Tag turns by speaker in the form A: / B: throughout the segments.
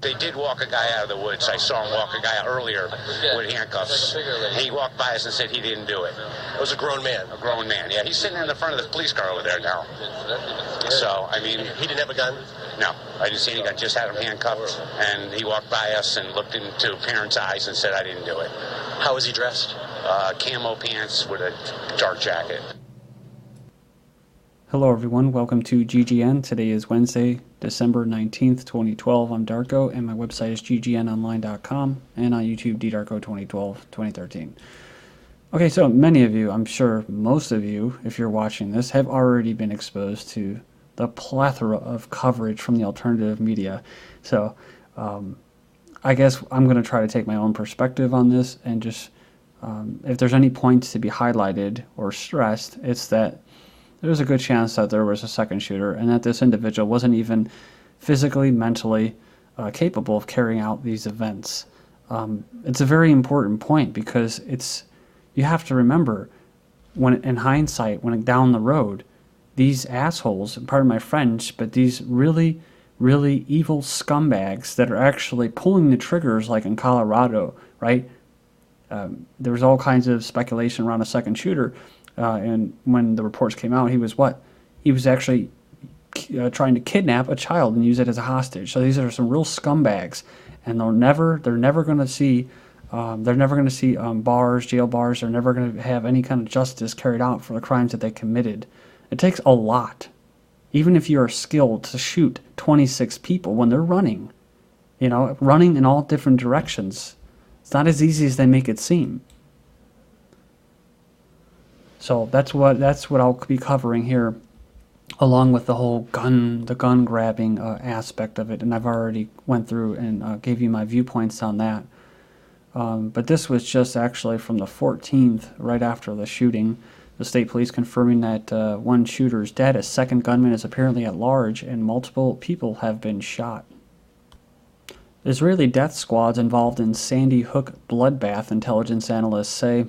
A: They did walk a guy out of the woods. I saw him walk a guy out earlier with handcuffs. He walked by us and said he didn't do it.
B: It was a grown man.
A: A grown man, yeah. He's sitting in the front of the police car over there now. So, I mean...
B: He didn't have a gun?
A: No, I didn't see any gun. Just had him handcuffed, and he walked by us and looked into parents' eyes and said, I didn't do it.
B: How was he dressed?
A: Camo pants with a dark jacket.
C: Hello everyone, welcome to GGN. Today is Wednesday, December 19th, 2012. I'm Darko, and my website is ggnonline.com, and on YouTube, ddarko 2012-2013. Okay, so many of you, I'm sure most of you, if you're watching this, have already been exposed to the plethora of coverage from the alternative media. So, I guess I'm going to try to take my own perspective on this, and just, if there's any points to be highlighted or stressed, it's that there's a good chance that there was a second shooter and that this individual wasn't even physically, mentally capable of carrying out these events. It's a very important point because you have to remember, when in hindsight, when down the road, these assholes, pardon my French, but these really, really evil scumbags that are actually pulling the triggers, like in Colorado, right? There was all kinds of speculation around a second shooter. And when the reports came out, he was what? He was actually trying to kidnap a child and use it as a hostage. So these are some real scumbags, and they're never going to see, bars, jail bars. They're never going to have any kind of justice carried out for the crimes that they committed. It takes a lot, even if you are skilled, to shoot 26 people when they're running, running in all different directions. It's not as easy as they make it seem. So that's what I'll be covering here, along with the whole gun grabbing aspect of it, and I've already went through and gave you my viewpoints on that. But this was just actually from the 14th, right after the shooting. The state police confirming that one shooter is dead, a second gunman is apparently at large, and multiple people have been shot. Israeli death squads involved in Sandy Hook bloodbath, intelligence analysts say.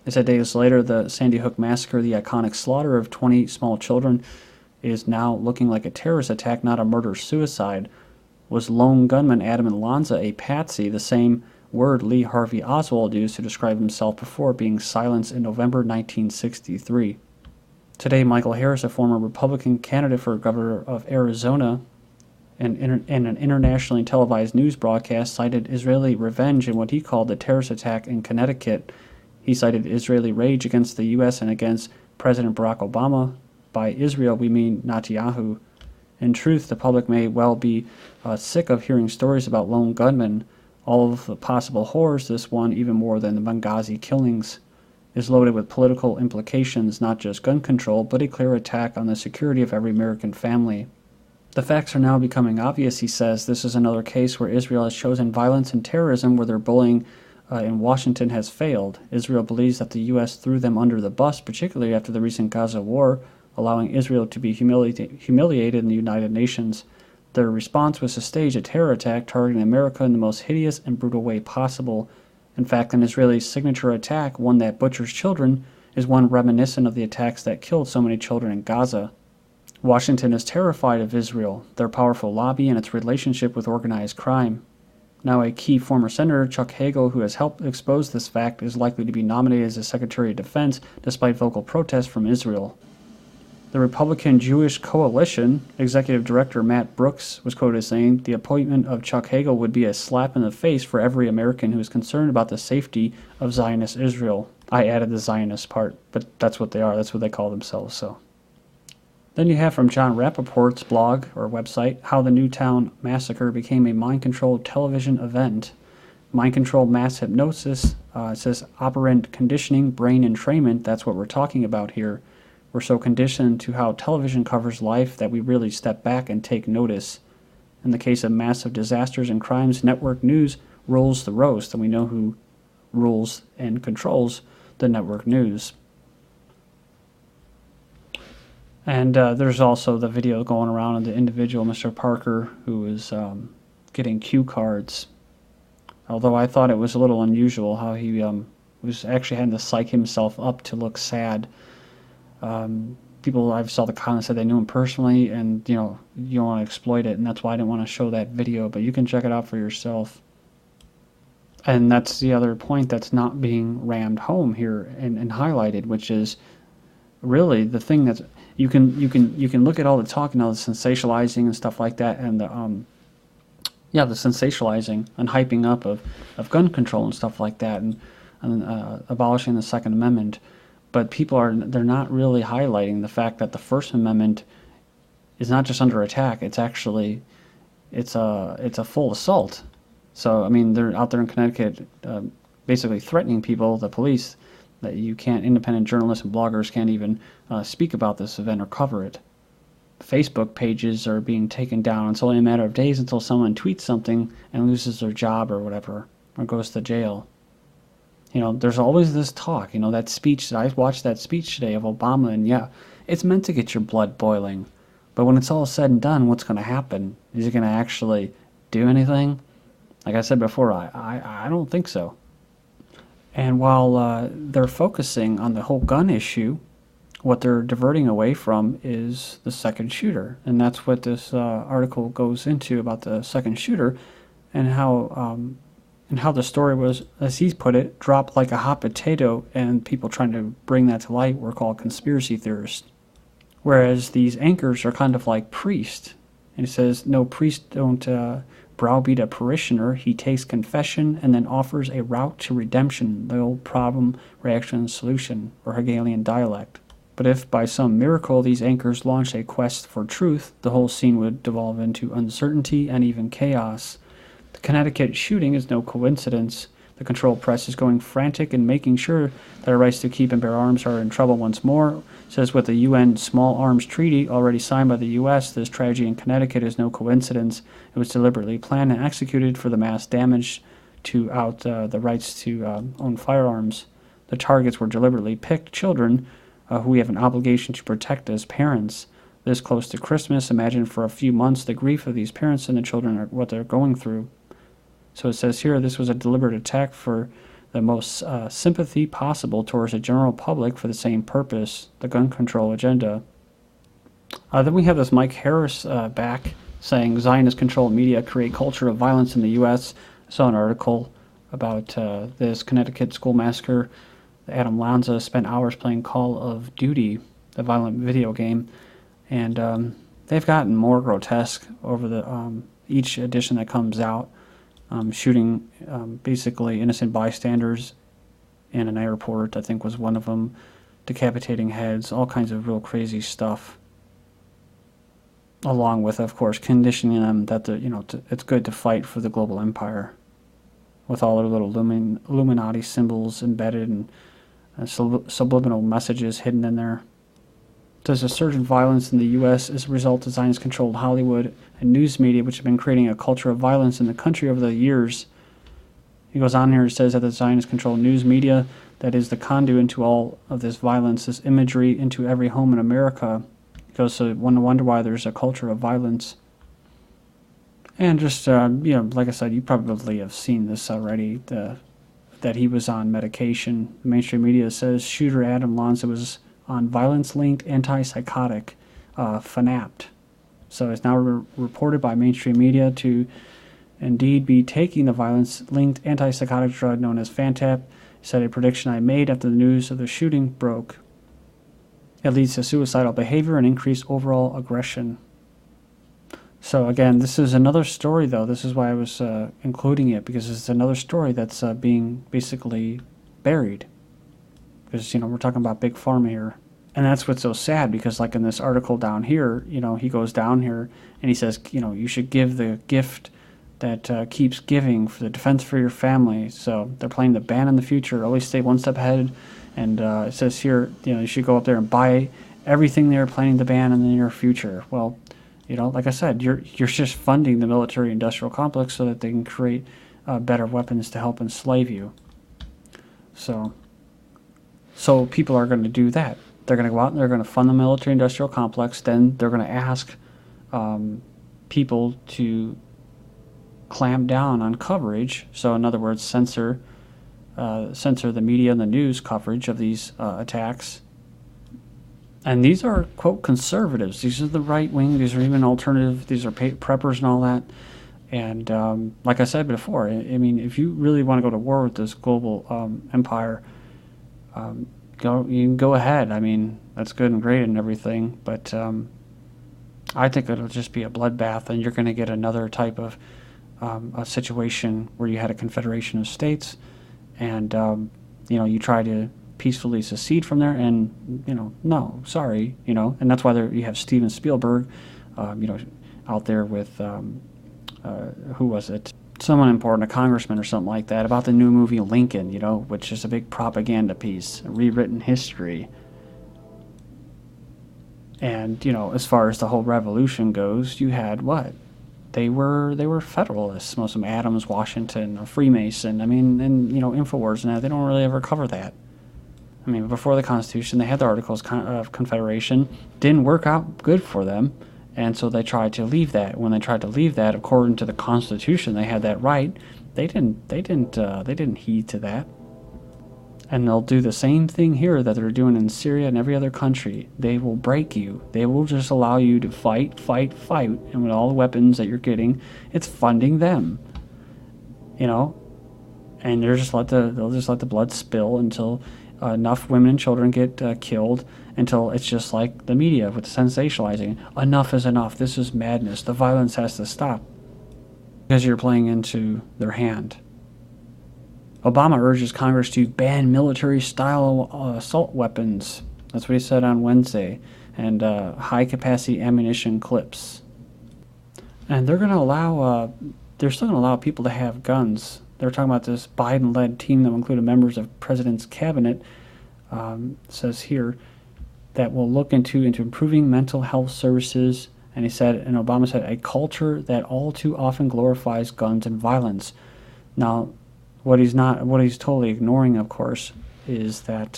C: They said days later, the Sandy Hook massacre, the iconic slaughter of 20 small children, is now looking like a terrorist attack, not a murder-suicide. Was lone gunman Adam and Lanza a patsy, the same word Lee Harvey Oswald used to describe himself before being silenced in November 1963. Today, Michael Harris, a former Republican candidate for governor of Arizona, in an internationally televised news broadcast, cited Israeli revenge in what he called the terrorist attack in Connecticut. He cited Israeli rage against the U.S. and against President Barack Obama. By Israel, we mean Netanyahu. In truth, the public may well be sick of hearing stories about lone gunmen. All of the possible horrors, this one, even more than the Benghazi killings, is loaded with political implications, not just gun control, but a clear attack on the security of every American family. The facts are now becoming obvious, he says. This is another case where Israel has chosen violence and terrorism, where their bullying in Washington has failed. Israel believes that the U.S. threw them under the bus, particularly after the recent Gaza war, allowing Israel to be humiliated in the United Nations. Their response was to stage a terror attack targeting America in the most hideous and brutal way possible. In fact, an Israeli signature attack, one that butchers children, is one reminiscent of the attacks that killed so many children in Gaza. Washington is terrified of Israel, their powerful lobby, and its relationship with organized crime. Now, a key former senator, Chuck Hagel, who has helped expose this fact, is likely to be nominated as the Secretary of Defense, despite vocal protests from Israel. The Republican Jewish Coalition Executive Director Matt Brooks was quoted as saying, "The appointment of Chuck Hagel would be a slap in the face for every American who is concerned about the safety of Zionist Israel." I added the Zionist part, but that's what they are. That's what they call themselves, so. Then you have from John Rappaport's blog or website, How the Newtown Massacre Became a Mind-Controlled Television Event. Mind-controlled mass hypnosis, it says operant conditioning, brain entrainment, that's what we're talking about here. We're so conditioned to how television covers life that we really step back and take notice. In the case of massive disasters and crimes, network news rules the roast, and we know who rules and controls the network news. And there's also the video going around of the individual, Mr. Parker, who is getting cue cards. Although I thought it was a little unusual how he was actually having to psych himself up to look sad. people, I saw the comments said they knew him personally, and you know, you don't want to exploit it, and that's why I didn't want to show that video, but you can check it out for yourself. And that's the other point that's not being rammed home here and highlighted, which is really the thing that's you can look at all the talk and all the sensationalizing and stuff like that, and the sensationalizing and hyping up of gun control and stuff like that, and abolishing the Second Amendment. But they're not really highlighting the fact that the First Amendment is not just under attack. It's actually it's a full assault. So I mean, they're out there in Connecticut basically threatening people, the police, that independent journalists and bloggers can't even speak about this event or cover it. Facebook pages are being taken down. It's only a matter of days until someone tweets something and loses their job or whatever, or goes to jail. You know, there's always this talk, you know, that speech, I watched that speech today of Obama, and yeah, it's meant to get your blood boiling. But when it's all said and done, what's going to happen? Is it going to actually do anything? Like I said before, I don't think so. And while they're focusing on the whole gun issue, what they're diverting away from is the second shooter. And that's what this article goes into about the second shooter, and how the story was, as he's put it, dropped like a hot potato, and people trying to bring that to light were called conspiracy theorists. Whereas these anchors are kind of like priests. And it says, no, priest don't browbeat a parishioner. He takes confession and then offers a route to redemption, the old problem, reaction, solution, or Hegelian dialect. But if by some miracle these anchors launched a quest for truth, the whole scene would devolve into uncertainty and even chaos. The Connecticut shooting is no coincidence. The control press is going frantic and making sure that our rights to keep and bear arms are in trouble once more. It says with the UN Small Arms Treaty already signed by the U.S., this tragedy in Connecticut is no coincidence. It was deliberately planned and executed for the mass damage to the rights to own firearms. The targets were deliberately picked children who we have an obligation to protect as parents. This close to Christmas, imagine for a few months the grief of these parents and the children, are what they're going through. So it says here, this was a deliberate attack for the most sympathy possible towards the general public for the same purpose, the gun control agenda. Then we have this Mike Harris back saying Zionist-controlled media create culture of violence in the U.S. I saw an article about this Connecticut school massacre. Adam Lanza spent hours playing Call of Duty, the violent video game, and they've gotten more grotesque over the each edition that comes out. Shooting basically innocent bystanders in an airport, I think was one of them, decapitating heads, all kinds of real crazy stuff. Along with, of course, conditioning them that it's good to fight for the global empire, with all their little Illuminati symbols embedded and subliminal messages hidden in there. There's a surge in violence in the U.S. as a result of Zionist-controlled Hollywood and news media, which have been creating a culture of violence in the country over the years. He goes on here and says that the Zionist-controlled news media that is the conduit into all of this violence, this imagery into every home in America. He goes, so one wonder why there's a culture of violence. And just, like I said, you probably have seen this already, that he was on medication. The mainstream media says shooter Adam Lanza was on violence-linked Anti-Psychotic, Fanapt. So it's now reported by mainstream media to indeed be taking the violence-linked anti-psychotic drug known as Fanapt. He said a prediction I made after the news of the shooting broke. It leads to suicidal behavior and increased overall aggression. So again, this is another story, though. This is why I was including it, because it's another story that's being basically buried. Because, we're talking about Big Pharma here. And that's what's so sad, because like in this article down here, he goes down here and he says, you should give the gift that keeps giving for the defense for your family. So they're playing the ban in the future, always stay one step ahead. And it says here, you should go up there and buy everything they're planning to ban in the near future. Well, like I said, you're just funding the military-industrial complex so that they can create better weapons to help enslave you. So people are going to do that. They're going to go out and they're going to fund the military-industrial complex. Then they're going to ask people to clamp down on coverage. So in other words, censor the media and the news coverage of these attacks. And these are, quote, conservatives. These are the right wing. These are even alternative. These are preppers and all that. And like I said before, I mean, if you really want to go to war with this global empire, you can go ahead. I mean, that's good and great and everything. But I think it'll just be a bloodbath, and you're going to get another type of a situation where you had a confederation of states, and you try to peacefully secede from there, and no, sorry, and that's why you have Steven Spielberg, out there with who was it? Someone important, a congressman or something like that, about the new movie Lincoln, which is a big propaganda piece, a rewritten history. And as far as the whole revolution goes, you had what? They were Federalists, most of them, Adams, Washington, or Freemason. I mean, and Infowars and that, they don't really ever cover that. I mean, before the Constitution, they had the Articles of Confederation. Didn't work out good for them, and so they tried to leave that. When they tried to leave that, according to the Constitution, they had that right. They didn't heed to that. And they'll do the same thing here that they're doing in Syria and every other country. They will break you. They will just allow you to fight, and with all the weapons that you're getting, it's funding them. And they'll just let the blood spill until enough women and children get killed, until it's just like the media with sensationalizing. Enough is enough. This is madness. The violence has to stop, because you're playing into their hand. Obama urges Congress to ban military-style assault weapons. That's what he said on Wednesday. And high-capacity ammunition clips. And they're going to allow, they're still going to allow people to have guns. They're talking about this Biden-led team that will include members of President's cabinet, says here, that will look into improving mental health services. And Obama said, a culture that all too often glorifies guns and violence. Now, what he's totally ignoring, of course, is that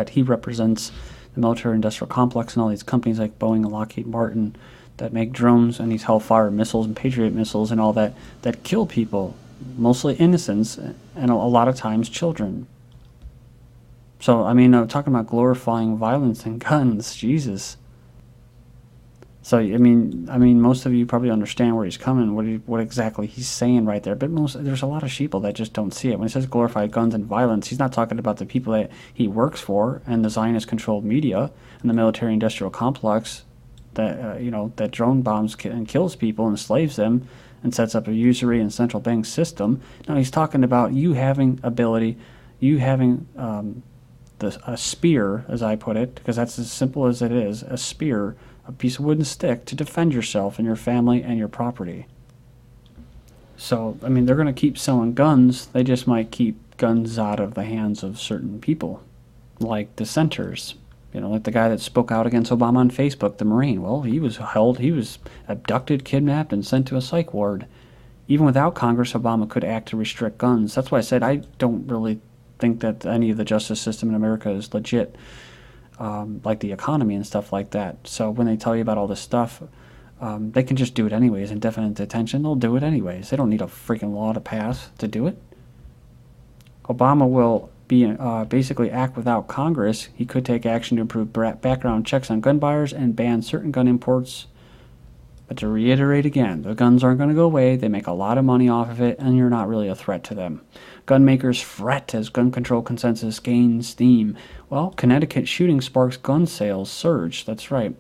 C: he represents the military-industrial complex and all these companies like Boeing and Lockheed Martin that make drones and these Hellfire missiles and Patriot missiles and all that kill people, mostly innocents, and a lot of times children. So, I mean, talking about glorifying violence and guns, Jesus. So, I mean, most of you probably understand where he's coming, what exactly he's saying right there. But there's a lot of sheeple that just don't see it. When he says glorify guns and violence, he's not talking about the people that he works for and the Zionist-controlled media and the military-industrial complex that that drone bombs and kills people, enslaves them, and sets up a usury and central bank system. No, he's talking about you having ability, you having a spear, as I put it, because that's as simple as it is, a spear, a piece of wooden stick to defend yourself and your family and your property. So, I mean, they're going to keep selling guns. They just might keep guns out of the hands of certain people, like dissenters. Like the guy that spoke out against Obama on Facebook, the Marine. Well, he was abducted, kidnapped, and sent to a psych ward. Even without Congress, Obama could act to restrict guns. That's why I said I don't really think that any of the justice system in America is legit. Like the economy and stuff like that. So when they tell you about all this stuff, they can just do it anyways. Indefinite detention, they'll do it anyways. They don't need a freaking law to pass to do it. Obama will basically act without Congress. He could take action to improve background checks on gun buyers and ban certain gun imports. But to reiterate again, the guns aren't going to go away. They make a lot of money off of it, and you're not really a threat to them. Gun makers fret as gun control consensus gains steam. Well, Connecticut shooting sparks gun sales surge. That's right.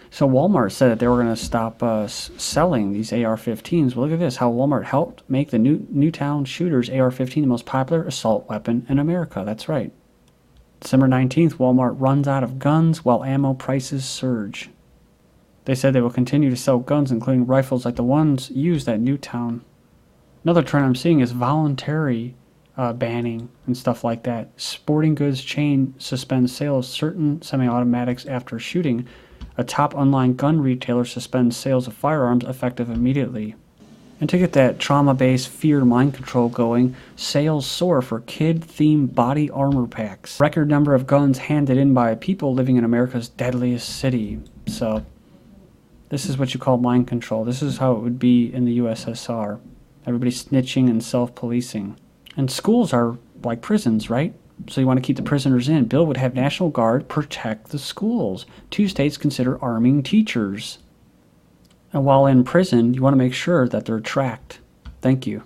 C: So Walmart said that they were going to stop selling these AR-15s. Well, look at this, how Walmart helped make the Newtown shooters AR-15 the most popular assault weapon in America. That's right. December 19th, Walmart runs out of guns while ammo prices surge. They said they will continue to sell guns, including rifles like the ones used at Newtown. Another trend I'm seeing is voluntary banning and stuff like that. Sporting goods chain suspends sale of certain semi-automatics after shooting. A top online gun retailer suspends sales of firearms effective immediately. And to get that trauma-based fear mind control going, sales soar for kid-themed body armor packs. Record number of guns handed in by people living in America's deadliest city. So this is what you call mind control. This is how it would be in the USSR. Everybody snitching and self-policing. And schools are like prisons, right? So you want to keep the prisoners in. Bill would have National Guard protect the schools. 2 states consider arming teachers. And while in prison, you want to make sure that they're tracked. Thank you.